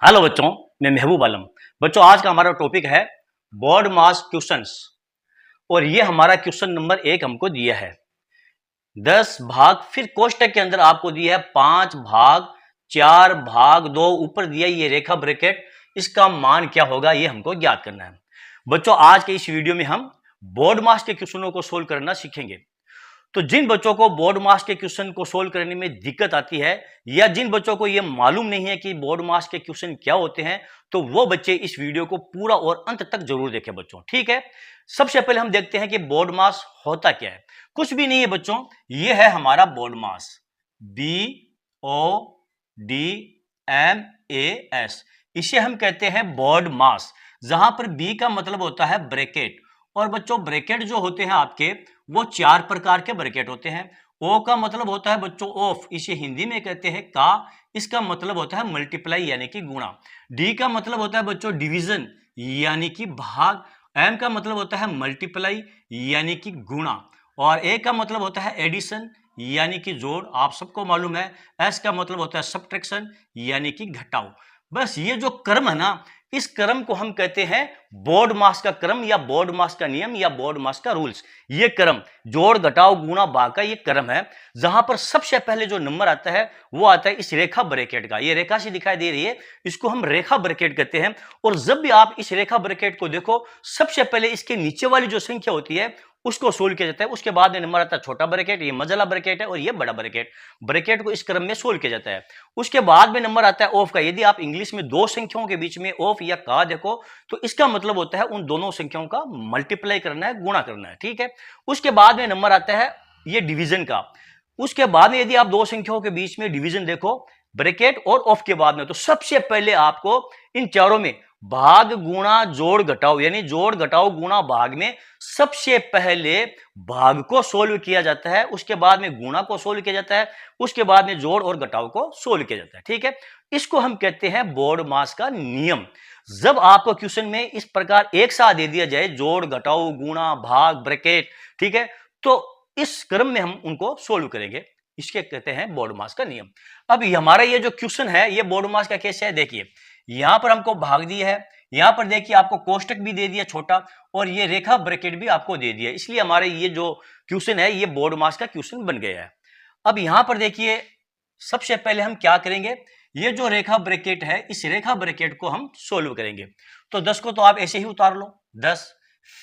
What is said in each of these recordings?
Hello बच्चों, मैं महबूब आलम। बच्चों, आज का हमारा टॉपिक है बोर्ड मास क्वेश्चंस और ये हमारा क्वेश्चन नंबर 1 हमको दिया है 10 भाग, फिर कोष्टक के अंदर आपको दिया है 5 भाग 4 भाग 2, ऊपर दिया ये रेखा ब्रैकेट, इसका मान क्या होगा ये हमको ज्ञात करना है। बच्चों, आज के इस वीडियो में हम बोर्ड मास के क्वेश्चनों को सोल्व करना सीखेंगे। तो जिन बच्चों को बोर्ड मास के क्वेश्चन को सोल्व करने में दिक्कत आती है या जिन बच्चों को यह मालूम नहीं है कि बोर्ड मास के क्वेश्चन क्या होते हैं, तो वो बच्चे इस वीडियो को पूरा और अंत तक जरूर देखें बच्चों, ठीक है। सबसे पहले हम देखते हैं कि बोर्ड मास होता क्या है। कुछ भी नहीं है बच्चों, ये है हमारा बोर्ड मास, BODMAS। इसे हम कहते हैं बोर्ड मास, जहां पर B का मतलब होता है ब्रैकेट। और बच्चों, ब्रैकेट जो होते हैं आपके वो 4 प्रकार के ब्रैकेट होते हैं। O का मतलब होता है बच्चों ऑफ, इसे हिंदी में कहते हैं का, इसका मतलब होता है मल्टीप्लाई यानी कि गुणा। D का मतलब होता है बच्चों डिवीजन यानी कि भाग। M का मतलब होता है मल्टीप्लाई यानी कि गुणा। और A का मतलब होता है एडिशन यानी कि जोड़, आप सबको मालूम है। S का मतलब होता है सब्ट्रैक्शन यानी कि घटाव। बस ये जो क्रम है ना, इस क्रम को हम कहते हैं बोर्ड मास का क्रम या बोर्ड मास का नियम या बोर्ड मास का रूल्स। ये क्रम जोड़ घटाव गुणा भाग का ये क्रम है, जहां पर सबसे पहले जो नंबर आता है वो आता है इस रेखा ब्रैकेट का। ये रेखा सी दिखाई दे रही है, इसको हम रेखा ब्रैकेट कहते हैं। और जब भी आप इस रेखा ब्रैकेट को देखो, सबसे पहले इसके नीचे वाली जो संख्या होती है उसको सोल्व किया जाता है। उसके बाद में नंबर आता है छोटा ब्रैकेट, ये मझला ब्रैकेट है, और ये बड़ा ब्रैकेट। ब्रैकेट को इस क्रम में सोल्व किया जाता है। उसके बाद में नंबर आता है ऑफ का। यदि आप इंग्लिश में दो संख्याओं के बीच में ऑफ या का देखो, तो इसका मतलब होता है उन दोनों संख्याओं का मल्टीप्लाई करना है, गुणा करना है, ठीक है। उसके बाद में नंबर आता है ये डिवीजन का। उसके बाद में यदि आप दो संख्याओं के बीच में डिवीजन देखो, ब्रैकेट और ऑफ के बाद में, तो सबसे पहले आपको इन चारों में भाग गुणा जोड़ घटाओ यानी जोड़ घटाओ गुणा भाग में सबसे पहले भाग को सोल्व किया जाता है। उसके बाद में गुणा को सोल्व किया जाता है। उसके बाद में जोड़ और घटाव को सोल्व किया जाता है, ठीक है। इसको हम कहते हैं बोर्ड मास का नियम। जब आपको क्वेश्चन में इस प्रकार एक साथ दे दिया जाए जोड़ घटाओ गुणा भाग ब्रैकेट, ठीक है, तो इस क्रम में हम उनको सोल्व करेंगे। इसके कहते हैं बोर्ड मास का नियम। अब हमारा ये जो क्वेश्चन है ये बोर्ड मास का कैसे है, देखिए यहां पर हमको भाग दिया है, यहां पर देखिए आपको कोष्टक भी दे दिया छोटा, और ये रेखा ब्रैकेट भी आपको दे दिया, इसलिए हमारे ये जो क्वेश्चन है ये बोर्ड मास का क्वेश्चन बन गया है। अब यहां पर देखिए सबसे पहले हम क्या करेंगे, ये जो रेखा ब्रैकेट है इस रेखा ब्रैकेट को हम सोल्व करेंगे। तो 10 को तो आप ऐसे ही उतार लो 10,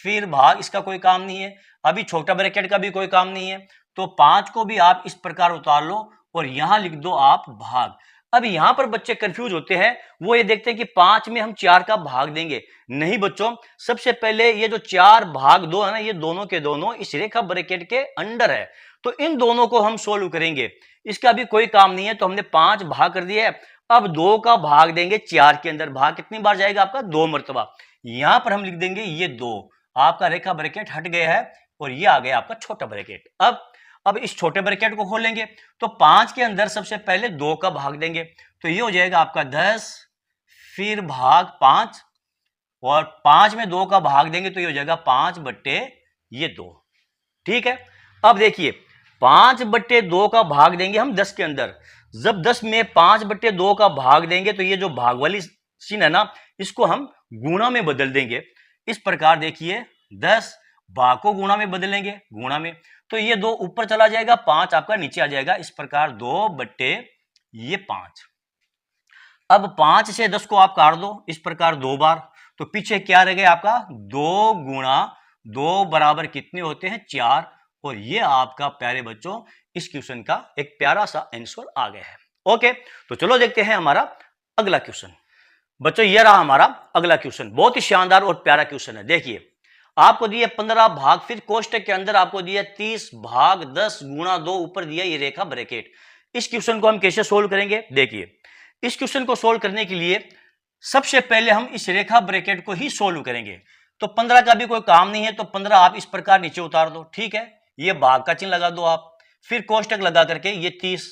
फिर भाग, इसका कोई काम नहीं है। अभी छोटा ब्रैकेट का भी कोई काम नहीं है, तो 5 को भी आप इस प्रकार उतार लो और यहां लिख दो आप भाग। अब यहां पर बच्चे कंफ्यूज होते हैं, वो ये देखते हैं कि 5 में हम 4 का भाग देंगे। नहीं बच्चों, सबसे पहले ये जो 4 भाग 2 है ना, ये दोनों के दोनों इस रेखा ब्रैकेट के अंडर है, तो इन दोनों को हम सोल्व करेंगे। इसका भी कोई काम नहीं है, तो हमने 5 भाग कर दिया है। अब 2 का भाग देंगे 4 के अंदर, भाग कितनी बार जाएगा आपका, 2 मरतबा। यहां पर हम लिख देंगे ये 2, आपका रेखा ब्रैकेट हट गया है और ये आ गया आपका छोटा ब्रैकेट। अब इस छोटे ब्रैकेट को खोलेंगे, तो 5 के अंदर सबसे पहले 2 का भाग देंगे, तो ये हो जाएगा आपका 10, फिर भाग 5, और 5 में 2 का भाग देंगे तो ये हो जाएगा 5 बट्टे ये 2, ठीक है। अब देखिए 5 बट्टे 2 का भाग देंगे हम 10 के अंदर। जब 10 में 5 बट्टे 2 का भाग देंगे, तो ये जो भाग वाली चिन्ह है ना, इसको हम गुणा में बदल देंगे। इस प्रकार देखिए 10 भाग को गुणा में बदलेंगे, गुणा में, तो ये 2 ऊपर चला जाएगा, 5 आपका नीचे आ जाएगा। इस प्रकार 2 बट्टे ये 5। अब 5 से 10 को आप काट दो इस प्रकार 2 बार, तो पीछे क्या रह गया आपका 2 गुणा 2 बराबर कितने होते हैं 4। और ये आपका प्यारे बच्चों इस क्वेश्चन का एक प्यारा सा आंसर आ गया है। ओके, तो चलो देखते हैं हमारा अगला क्वेश्चन। बच्चों ये रहा हमारा अगला क्वेश्चन, बहुत ही शानदार और प्यारा क्वेश्चन है। देखिए आपको दिया 15 भाग, फिर कोष्टक के अंदर आपको दिया 30 भाग 10 गुणा 2, ऊपर दिया ये रेखा ब्रैकेट। इस क्वेश्चन को हम कैसे सोल्व करेंगे, देखिए इस क्वेश्चन को सोल्व करने के लिए सबसे पहले हम इस रेखा ब्रैकेट को ही सोल्व करेंगे। तो 15 का भी कोई काम नहीं है, तो 15 आप इस प्रकार नीचे उतार दो, ठीक है। ये भाग का चिन्ह लगा दो आप, फिर कोष्टक लगा करके ये 30,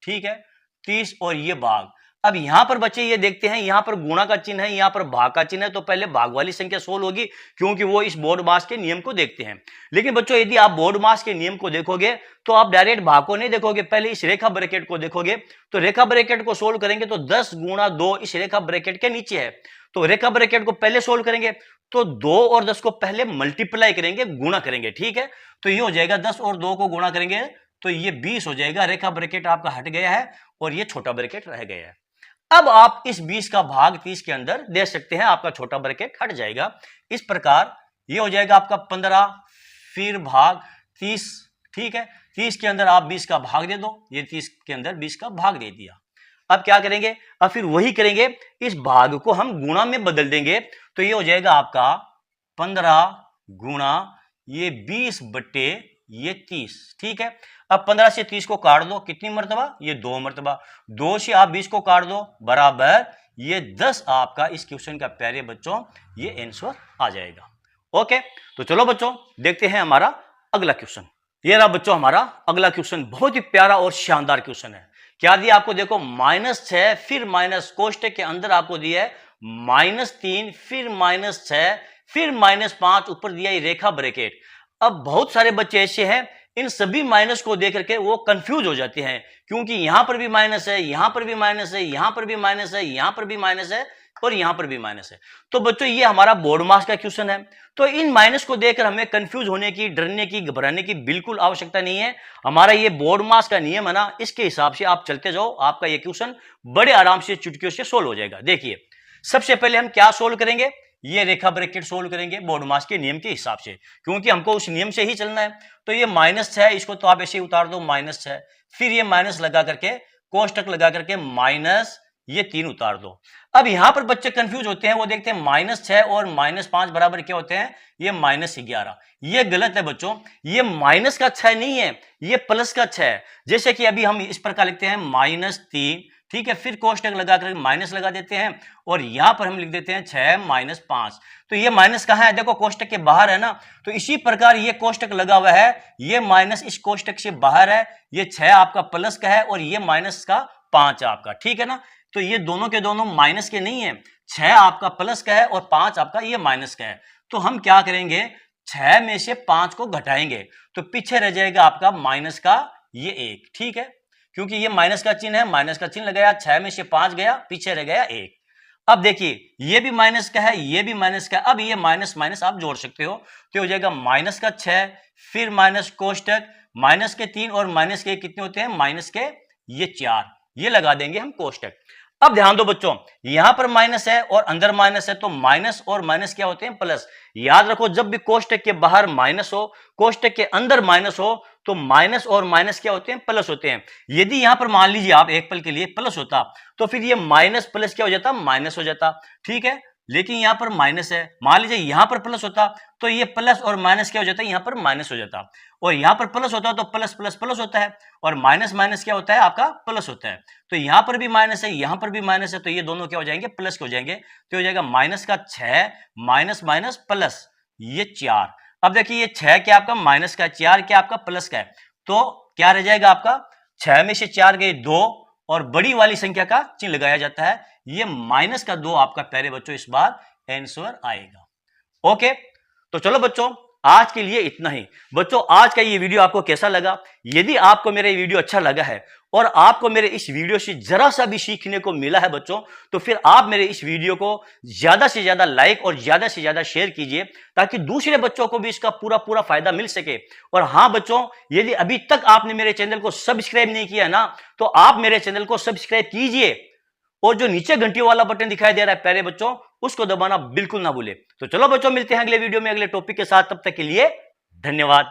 ठीक है, 30 और ये भाग। अब यहां पर बच्चे ये देखते हैं, यहां पर गुणा का चिन्ह है, यहां पर भाग का चिन्ह है, तो पहले भाग वाली संख्या सोल्व होगी, क्योंकि वो इस बोर्ड मास के नियम को देखते हैं। लेकिन बच्चों यदि आप बोर्ड मास के नियम को देखोगे तो आप डायरेक्ट भाग को नहीं देखोगे, पहले इस रेखा ब्रैकेट को देखोगे। तो रेखा ब्रैकेट को सोल्व करेंगे तो 10 गुणा 2 इस रेखा ब्रैकेट के नीचे है, तो रेखा ब्रैकेट को पहले सोल्व करेंगे, तो 2 और 10 को पहले मल्टीप्लाई करेंगे, गुणा करेंगे, ठीक है। तो ये हो जाएगा 10 और 2 को गुणा करेंगे तो ये 20 हो जाएगा। रेखा ब्रैकेट आपका हट गया है और ये छोटा ब्रैकेट रह गया है। अब आप इस 20 का भाग 30 के अंदर दे सकते हैं, आपका छोटा ब्रैकेट हट जाएगा। इस प्रकार ये हो जाएगा आपका 15 फिर भाग 30, ठीक है। 30 के अंदर आप 20 का भाग दे दो, ये 30 के अंदर 20 का भाग दे दिया। अब क्या करेंगे, अब फिर वही करेंगे, इस भाग को हम गुणा में बदल देंगे, तो ये हो जाएगा आपका 15 गुणा ये 20 बट्टे ये 30, ठीक है। अब 15 से 30 को काट दो, कितनी मर्तबा, ये 2 मर्तबा। 2 से आप 20 को काट दो बराबर ये 10 आपका इस क्वेश्चन का प्यारे बच्चों ये आंसर आ जाएगा। ओके, तो चलो बच्चों देखते हैं हमारा अगला क्वेश्चन। ये रहा बच्चों हमारा अगला क्वेश्चन, बहुत ही प्यारा और शानदार क्वेश्चन है। क्या दिया आपको, देखो -6 फिर माइनस कोष्टक के अंदर आपको दिया है -3 फिर -6 फिर -5, ऊपर दिया है रेखा ब्रैकेट। अब बहुत सारे बच्चे ऐसे हैं, इन सभी माइनस को देख करके वो कंफ्यूज हो जाते हैं, क्योंकि यहां पर भी माइनस है, यहां पर भी माइनस है, यहां पर भी माइनस है, यहां पर भी माइनस है और यहां पर भी माइनस है। तो बच्चों ये हमारा बोर्ड मास का क्वेश्चन है, तो इन माइनस को देखकर हमें कंफ्यूज होने की, डरने की, घबराने की बिल्कुल आवश्यकता नहीं है। हमारा ये बोर्ड मास का नियम है ना, इसके हिसाब से आप चलते जाओ, आपका ये क्वेश्चन बड़े आराम से चुटकियों से सोल्व हो जाएगा। देखिए सबसे पहले हम क्या सोल्व करेंगे, ये रेखा ब्रैकेट सोल्व करेंगे बोर्ड मास के नियम के हिसाब से, क्योंकि हमको उस नियम से ही चलना है। तो ये -6 इसको तो आप ऐसे ही उतार दो -6, फिर ये माइनस लगा करके कोष्टक लगा करके माइनस ये 3 उतार दो। अब यहां पर बच्चे कंफ्यूज होते हैं, वो देखते हैं -6 और -5 बराबर क्या होते हैं, ये -11। ये गलत है बच्चों, ये माइनस का 6 नहीं है, ये प्लस का 6 है। जैसे कि अभी हम इस प्रकार लिखते हैं -3, ठीक है, फिर कोष्टक लगा कर माइनस लगा देते हैं और यहां पर हम लिख देते हैं 6 - 5। तो ये माइनस कहां है, देखो कोष्टक के बाहर है ना, तो इसी प्रकार ये कोष्टक लगा हुआ है, ये माइनस इस कोष्टक से बाहर है, ये 6 आपका प्लस का है और ये माइनस का 5 आपका, ठीक है ना। तो ये दोनों के दोनों माइनस के नहीं है, 6 आपका प्लस का है और 5 आपका ये माइनस का है। तो हम क्या करेंगे, 6 में से 5 को घटाएंगे, तो पीछे रह जाएगा आपका माइनस का ये 1, ठीक है, क्योंकि ये माइनस का चिन्ह है, माइनस का चिन्ह लगाया, 6 में से 5 गया, पीछे रह गया 1। अब देखिए ये भी माइनस का है, ये भी माइनस का है, अब ये माइनस माइनस आप जोड़ सकते हो, तो हो जाएगा माइनस का 6 फिर माइनस कोष्टक माइनस के 3 और माइनस के कितने होते हैं, माइनस के ये 4, ये लगा देंगे हम कोष्टक। अब ध्यान दो बच्चों, यहां पर माइनस है और अंदर माइनस है, तो माइनस और माइनस क्या होते हैं, प्लस। याद रखो जब भी कोष्टक के बाहर माइनस हो, कोष्टक के अंदर माइनस हो, तो माइनस और माइनस क्या होते हैं, प्लस होते हैं। यदि यहां पर मान लीजिए आप एक पल के लिए प्लस होता, तो फिर ये माइनस प्लस क्या हो जाता, माइनस हो जाता, ठीक है। लेकिन यहां पर माइनस है, मान लीजिए यहां पर प्लस होता, तो ये प्लस और माइनस क्या हो जाता है, यहां पर माइनस हो जाता, और यहां पर प्लस होता तो प्लस प्लस प्लस होता है, और माइनस माइनस क्या होता है, आपका प्लस होता है। तो यहां पर भी माइनस है, यहां पर भी माइनस है, तो ये दोनों क्या हो जाएंगे, प्लस के हो जाएंगे। तो हो जाएगा माइनस का 6 माइनस माइनस प्लस ये 4। अब देखिए ये 6 क्या आपका माइनस का, 4 क्या आपका प्लस का है, तो क्या रह जाएगा आपका, 6 में से 4 गए 2 और बड़ी वाली संख्या का चिन्ह लगाया जाता है, ये माइनस का 2 आपका प्यारे बच्चों इस बार आंसर आएगा। ओके, तो चलो बच्चों आज के लिए इतना ही। बच्चों आज का ये वीडियो आपको कैसा लगा, यदि आपको मेरा ये वीडियो अच्छा लगा है और आपको मेरे इस वीडियो से जरा सा भी सीखने को मिला है बच्चों, तो फिर आप मेरे इस वीडियो को ज्यादा से ज्यादा लाइक और ज्यादा से ज्यादा शेयर कीजिए, ताकि दूसरे बच्चों को भी इसका पूरा पूरा फायदा मिल सके। और हाँ बच्चों, यदि अभी तक आपने मेरे चैनल को सब्सक्राइब नहीं किया ना, तो आप मेरे चैनल को सब्सक्राइब कीजिए और जो नीचे घंटी वाला बटन दिखाई दे रहा है प्यारे बच्चों, उसको दबाना बिल्कुल ना भूले। तो चलो बच्चों मिलते हैं अगले वीडियो में अगले टॉपिक के साथ, तब तक के लिए धन्यवाद।